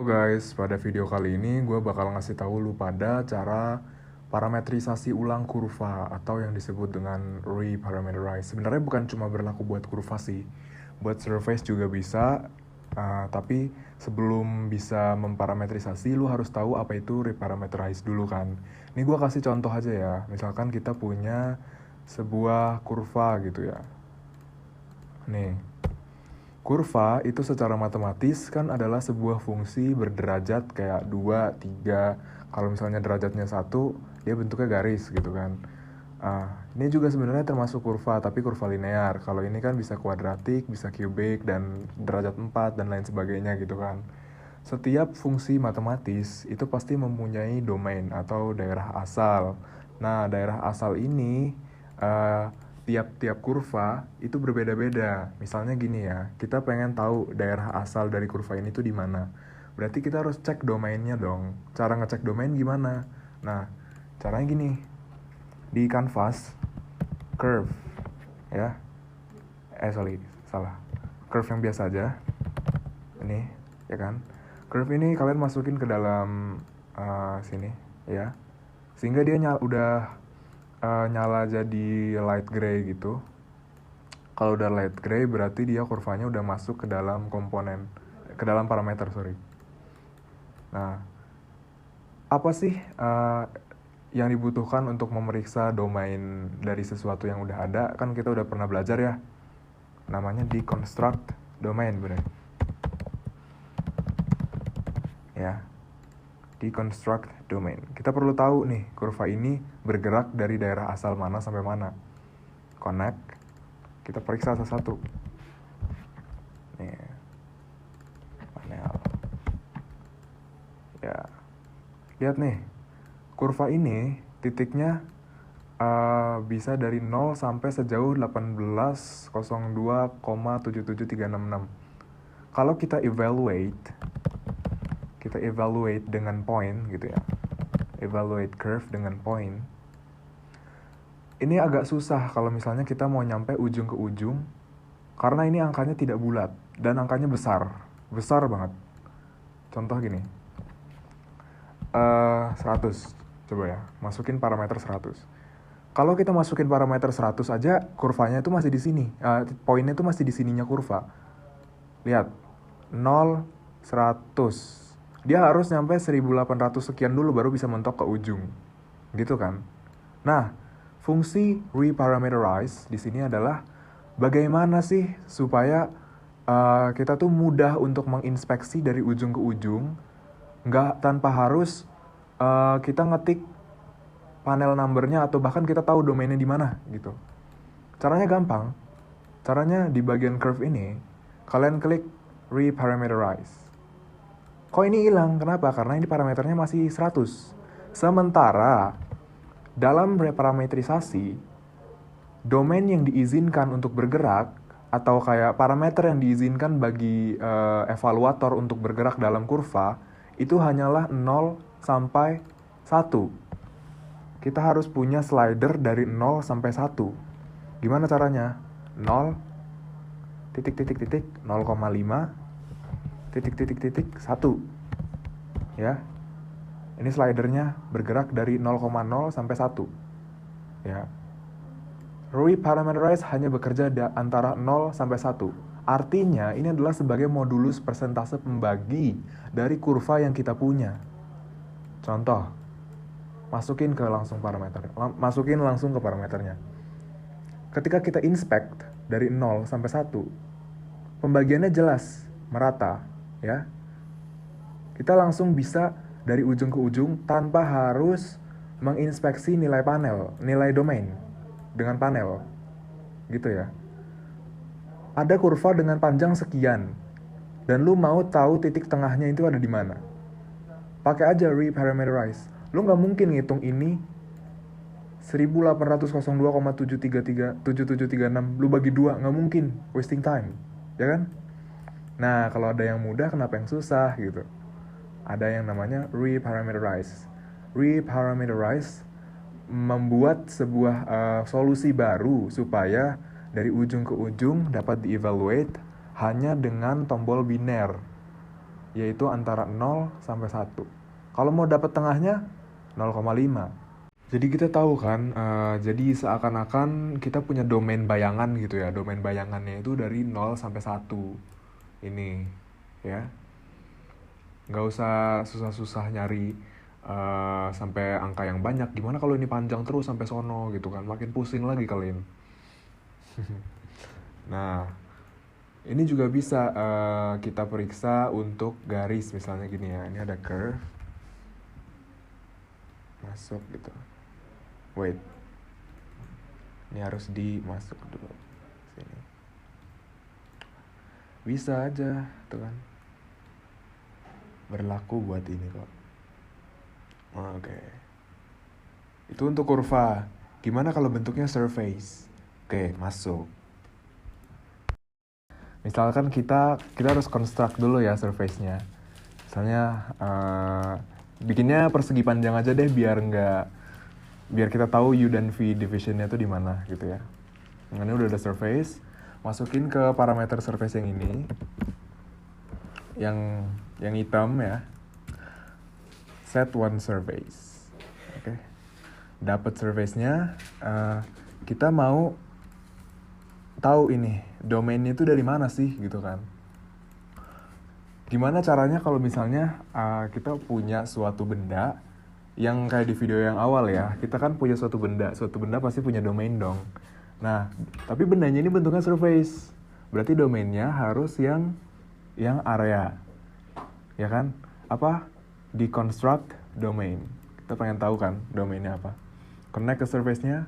Halo guys, pada video kali ini gue bakal ngasih tahu lu pada cara parametrisasi ulang kurva atau yang disebut dengan reparameterize. Sebenarnya bukan cuma berlaku buat kurva sih, buat surface juga bisa. Tapi sebelum bisa memparametrisasi, lu harus tahu apa itu reparameterize dulu kan. Ini gue kasih contoh aja ya. Misalkan kita punya sebuah kurva gitu ya. Nih, kurva itu secara matematis kan adalah sebuah fungsi berderajat kayak 2, 3. Kalau misalnya derajatnya 1, dia bentuknya garis gitu kan. Ini juga sebenarnya termasuk kurva, tapi kurva linear. Kalau ini kan bisa kuadratik, bisa kubik, dan derajat 4, dan lain sebagainya gitu kan. Setiap fungsi matematis itu pasti mempunyai domain atau daerah asal. Nah, daerah asal ini eh, tiap-tiap kurva itu berbeda-beda. Misalnya gini ya, kita pengen tahu daerah asal dari kurva ini tuh di mana. Berarti kita harus cek domainnya dong. Cara ngecek domain gimana? Nah, caranya gini. Di canvas, curve, ya. Salah. Curve yang biasa aja. Ini, ya kan? Curve ini kalian masukin ke dalam sini, ya. Sehingga dia udah nyala jadi light gray gitu. Kalau udah light gray berarti dia kurvanya udah masuk ke dalam ke dalam parameter, sorry. Nah, apa sih yang dibutuhkan untuk memeriksa domain dari sesuatu yang udah ada? Kan kita udah pernah belajar ya. Namanya deconstruct domain, bener. Ya, deconstruct domain. Kita perlu tahu nih, kurva ini bergerak dari daerah asal mana sampai mana. Connect, kita periksa satu-satu. Nih, panel. Ya, lihat nih, kurva ini titiknya bisa dari 0 sampai sejauh 1802,77366. Kalau kita evaluate dengan point gitu ya. Evaluate curve dengan point. Ini agak susah kalau misalnya kita mau nyampe ujung ke ujung, karena ini angkanya tidak bulat dan angkanya besar banget. Contoh gini, 100, coba ya, masukin parameter 100. Kalau kita masukin parameter 100 aja, kurvanya itu masih di sini, poinnya itu masih di sininya kurva. Lihat, 0, 100. Dia harus nyampe 1800 sekian dulu baru bisa mentok ke ujung. Gitu kan? Nah, fungsi reparameterize di sini adalah bagaimana sih supaya kita tuh mudah untuk menginspeksi dari ujung ke ujung, nggak tanpa harus kita ngetik panel numbernya atau bahkan kita tahu domainnya di mana gitu. Caranya gampang. Caranya di bagian curve ini, kalian klik reparameterize. Kok ini hilang? Kenapa? Karena ini parameternya masih 100. Sementara dalam reparametrisasi, domain yang diizinkan untuk bergerak atau kayak parameter yang diizinkan bagi evaluator untuk bergerak dalam kurva itu hanyalah 0 sampai 1. Kita harus punya slider dari 0 sampai 1. Gimana caranya? 0, titik, titik, titik, 0,5, titik, titik, titik, 1. Ya. Ini slidernya bergerak dari 0,0 sampai 1. Ya. Reparameterize hanya bekerja antara 0 sampai 1. Artinya, ini adalah sebagai modulus persentase pembagi dari kurva yang kita punya. Contoh, masukin langsung ke parameternya. Ketika kita inspect dari 0 sampai 1, pembagiannya jelas, merata, ya. Kita langsung bisa dari ujung ke ujung tanpa harus menginspeksi nilai domain dengan panel. Gitu ya. Ada kurva dengan panjang sekian dan lu mau tahu titik tengahnya itu ada di mana. Pakai aja reparameterize. Lu nggak mungkin ngitung ini 1802,733,7736 lu bagi 2, nggak mungkin, wasting time, ya kan? Nah, kalau ada yang mudah, kenapa yang susah gitu? Ada yang namanya reparameterize. Reparameterize membuat sebuah solusi baru supaya dari ujung ke ujung dapat dievaluate hanya dengan tombol biner. yaitu antara 0 sampai 1. Kalau mau dapat tengahnya 0,5. Jadi kita tahu kan, jadi seakan-akan kita punya domain bayangan gitu ya. Domain bayangannya itu dari 0 sampai 1. Ini, ya. Nggak usah susah-susah nyari sampai angka yang banyak. Gimana kalau ini panjang terus sampai sono gitu kan. Makin pusing lagi kalian. Nah, ini juga bisa kita periksa untuk garis. Misalnya gini ya, ini ada curve. Masuk gitu. Wait, ini harus dimasuk dulu sini. Bisa aja tuh kan, berlaku buat ini kok. Oke. Itu untuk kurva. Gimana kalau bentuknya surface? Oke, masuk. Misalkan kita harus construct dulu ya surface-nya. Misalnya bikinnya persegi panjang aja deh biar kita tahu U dan V divisionnya tuh di mana gitu ya. Ini udah ada surface, masukin ke parameter surface yang ini, yang hitam ya. Set one surface, oke. Dapat surface-nya, kita mau tahu ini domainnya itu dari mana sih gitu kan. Gimana caranya kalau misalnya kita punya suatu benda yang kayak di video yang awal ya, kita kan punya suatu benda pasti punya domain dong. Nah, tapi bendanya ini bentuknya surface, berarti domainnya harus yang area, ya kan? Apa? Deconstruct domain. Kita pengen tahu kan domainnya apa? Connect ke surface-nya.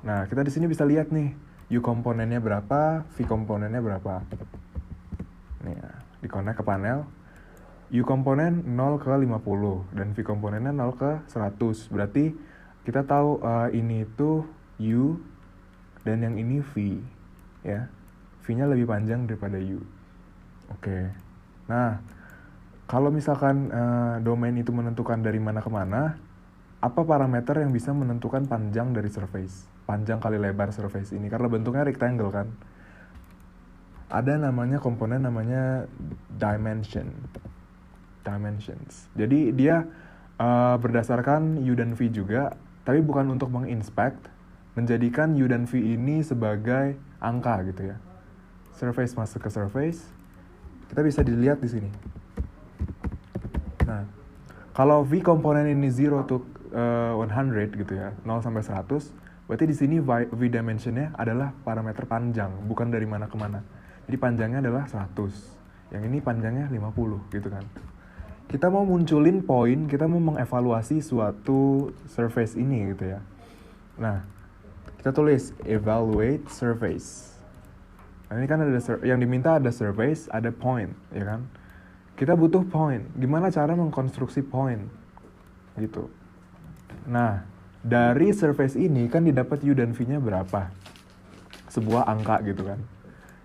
Nah, kita di sini bisa lihat nih, U komponennya berapa, V komponennya berapa. Nih, di connect ke panel. U komponen 0 ke 50 dan V komponennya 0 ke 100. Berarti kita tahu ini itu U dan yang ini V ya. V-nya lebih panjang daripada U. Oke. Nah, kalau misalkan domain itu menentukan dari mana ke mana, apa parameter yang bisa menentukan panjang dari surface? Panjang kali lebar surface ini karena bentuknya rectangle kan. Ada namanya komponen namanya dimensions. Jadi dia berdasarkan U dan V juga, tapi bukan untuk menginspect, menjadikan U dan V ini sebagai angka gitu ya. Surface masuk ke surface, kita bisa dilihat di sini. Nah, kalau V komponen ini 0 to 100 gitu ya, 0 sampai 100, berarti di sini V dimensionnya adalah parameter panjang, bukan dari mana ke mana. Jadi panjangnya adalah 100. Yang ini panjangnya 50 gitu kan. Kita mau munculin poin, kita mau mengevaluasi suatu surface ini gitu ya. Nah, kita tulis evaluate surface. Nah, ini kan ada yang diminta ada surface, ada point, ya kan? Kita butuh point. Gimana cara mengkonstruksi point? Gitu. Nah, dari surface ini kan didapat U dan V-nya berapa? Sebuah angka gitu kan.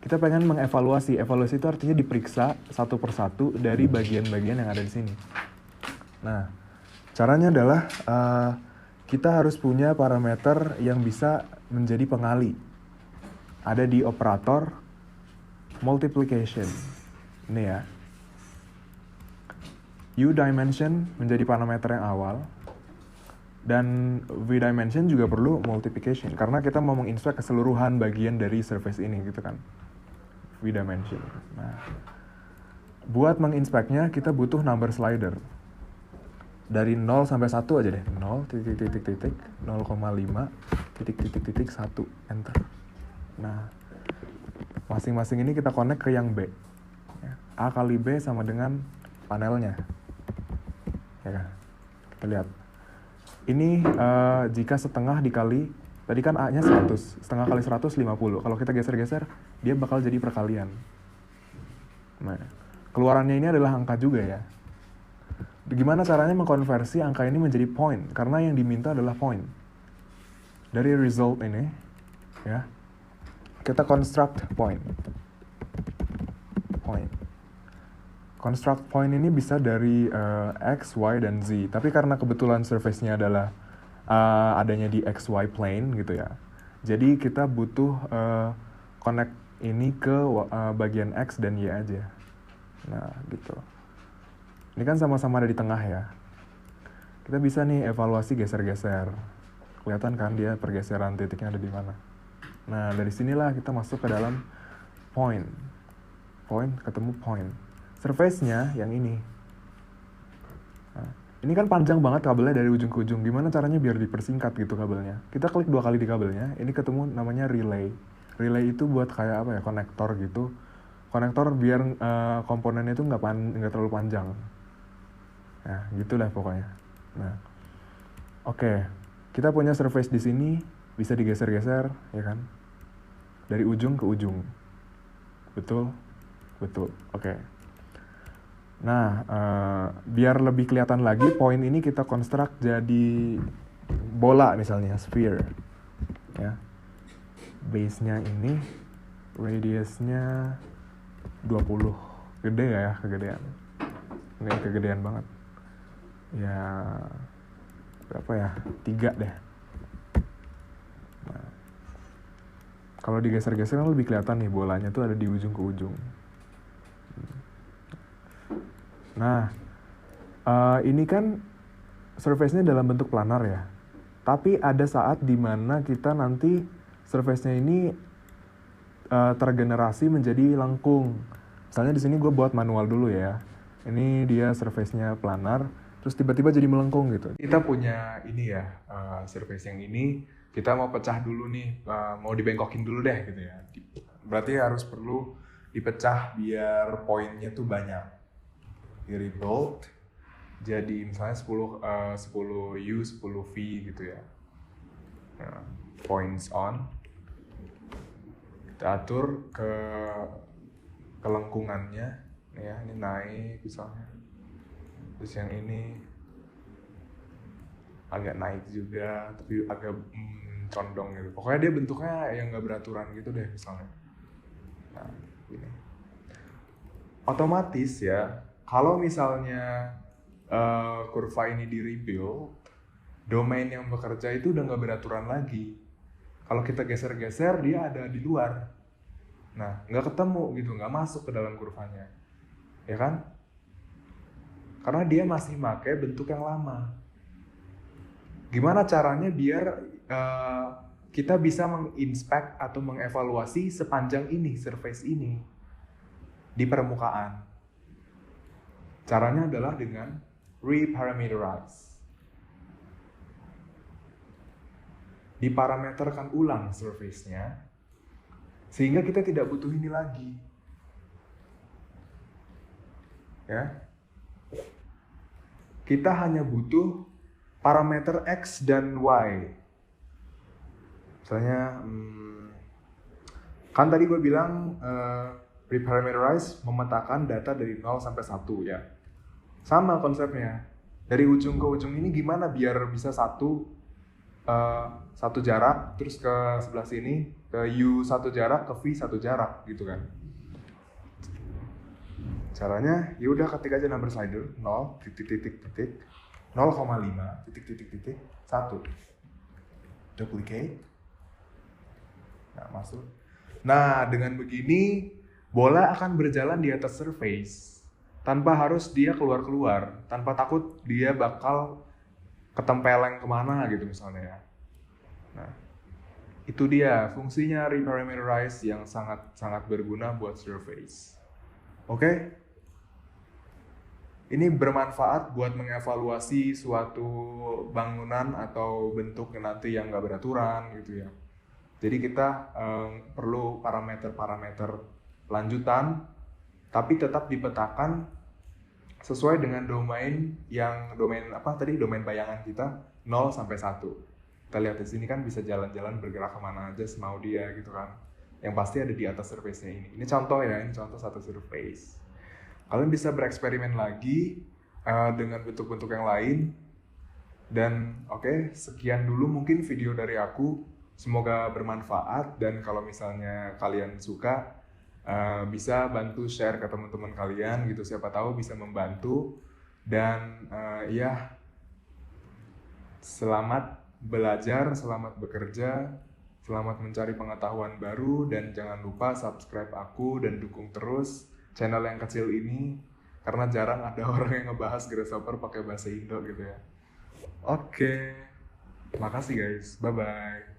Kita pengen mengevaluasi. Evaluasi itu artinya diperiksa satu persatu dari bagian-bagian yang ada di sini. Nah, caranya adalah kita harus punya parameter yang bisa menjadi pengali. Ada di operator multiplication. Ini ya. U dimension menjadi parameter yang awal. Dan V dimension juga perlu multiplication. Karena kita mau menginspect keseluruhan bagian dari surface ini gitu kan. V dimension. Nah, buat menginspeknya kita butuh number slider. Dari 0 sampai 1 aja deh. 0, 0,5, 1, enter. Nah, masing-masing ini kita connect ke yang B. A kali B sama dengan panelnya. Ya kan? Kita lihat. Ini jika setengah dikali, tadi kan A-nya 100, setengah kali 100, 50. Kalau kita geser-geser, dia bakal jadi perkalian. Nah, keluarannya ini adalah angka juga ya. Gimana caranya mengkonversi angka ini menjadi point? Karena yang diminta adalah point. Dari result ini, ya, kita construct point. Construct point ini bisa dari X, Y, dan Z. Tapi karena kebetulan surface-nya adalah adanya di XY plane gitu ya. Jadi kita butuh connect ini ke bagian X dan Y aja. Nah, gitu. Ini kan sama-sama ada di tengah ya. Kita bisa nih evaluasi geser-geser. Kelihatan kan dia pergeseran titiknya ada di mana. Nah, dari sinilah kita masuk ke dalam point. Point ketemu point. Surface-nya yang ini. Nah, ini kan panjang banget kabelnya dari ujung ke ujung. Gimana caranya biar dipersingkat gitu kabelnya? Kita klik 2 kali di kabelnya. Ini ketemu namanya relay. Relay itu buat kayak apa ya? Konektor gitu. Konektor biar komponennya itu nggak terlalu panjang. Nah, gitulah pokoknya. Nah, oke. Kita punya surface di sini, bisa digeser-geser, ya kan? Dari ujung ke ujung. Betul? Betul. Oke. Nah, biar lebih kelihatan lagi, point ini kita construct jadi bola misalnya, sphere. Ya. Base-nya ini, radius-nya 20. Gede gak ya? Kegedean. Ini kegedean banget. Ya, berapa ya? 3 deh. Nah, kalau digeser-geser kan lebih kelihatan nih bolanya tuh ada di ujung ke ujung. Nah, ini kan surface-nya dalam bentuk planar ya. Tapi ada saat dimana kita nanti surface-nya ini tergenerasi menjadi lengkung. Misalnya di sini gue buat manual dulu ya. Ini dia surface-nya planar, terus tiba-tiba jadi melengkung gitu. Kita punya ini ya, surface yang ini, kita mau pecah dulu nih, mau dibengkokin dulu deh gitu ya. Berarti harus perlu dipecah biar poinnya tuh banyak. Di rebuild, jadi misalnya 10U, 10V gitu ya. Nah, points on. Kita atur ke kelengkungannya, ya ini naik misalnya. Terus yang ini agak naik juga, tapi agak condong gitu. Pokoknya dia bentuknya yang nggak beraturan gitu deh misalnya. Nah, ini. Otomatis ya, kalau misalnya kurva ini di rebuild, domain yang bekerja itu udah nggak beraturan lagi. Kalau kita geser-geser, dia ada di luar. Nah, nggak ketemu gitu, nggak masuk ke dalam kurvanya. Ya kan? Karena dia masih pakai bentuk yang lama. Gimana caranya biar kita bisa menginspek atau mengevaluasi sepanjang ini, surface ini, di permukaan? Caranya adalah dengan reparameterize. Diparameterkan ulang surface-nya, sehingga kita tidak butuh ini lagi. Ya. Kita hanya butuh parameter X dan Y. Misalnya, kan tadi gue bilang reparameterize memetakan data dari 0 sampai 1 ya. Sama konsepnya. Dari ujung ke ujung ini gimana biar bisa satu jarak, terus ke sebelah sini, ke U satu jarak, ke V satu jarak gitu kan. Caranya, yaudah ketik aja number slider 0, titik, 0,5, titik, 1. Duplicate. Nah, masuk. Nah, dengan begini, bola akan berjalan di atas surface tanpa harus dia keluar-keluar, tanpa takut dia bakal ketempeleng kemana gitu misalnya ya. Nah, itu dia fungsinya reparameterize yang sangat berguna buat surface. Oke? Ini bermanfaat buat mengevaluasi suatu bangunan atau bentuk nanti yang nggak beraturan gitu ya. Jadi kita perlu parameter-parameter lanjutan, tapi tetap dipetakan sesuai dengan domain bayangan kita 0 sampai 1. Kita lihat di sini kan bisa jalan-jalan bergerak kemana aja semau dia gitu kan. Yang pasti ada di atas surface-nya ini. Ini contoh ya, ini contoh satu surface. Kalian bisa bereksperimen lagi dengan bentuk-bentuk yang lain. Dan oke, sekian dulu mungkin video dari aku. Semoga bermanfaat, dan kalau misalnya kalian suka, bisa bantu share ke teman-teman kalian gitu, siapa tahu bisa membantu. Dan ya, selamat belajar, selamat bekerja, selamat mencari pengetahuan baru, dan jangan lupa subscribe aku dan dukung terus channel yang kecil ini, karena jarang ada orang yang ngebahas grasshopper pakai bahasa Indo gitu ya. Oke, makasih guys, bye bye.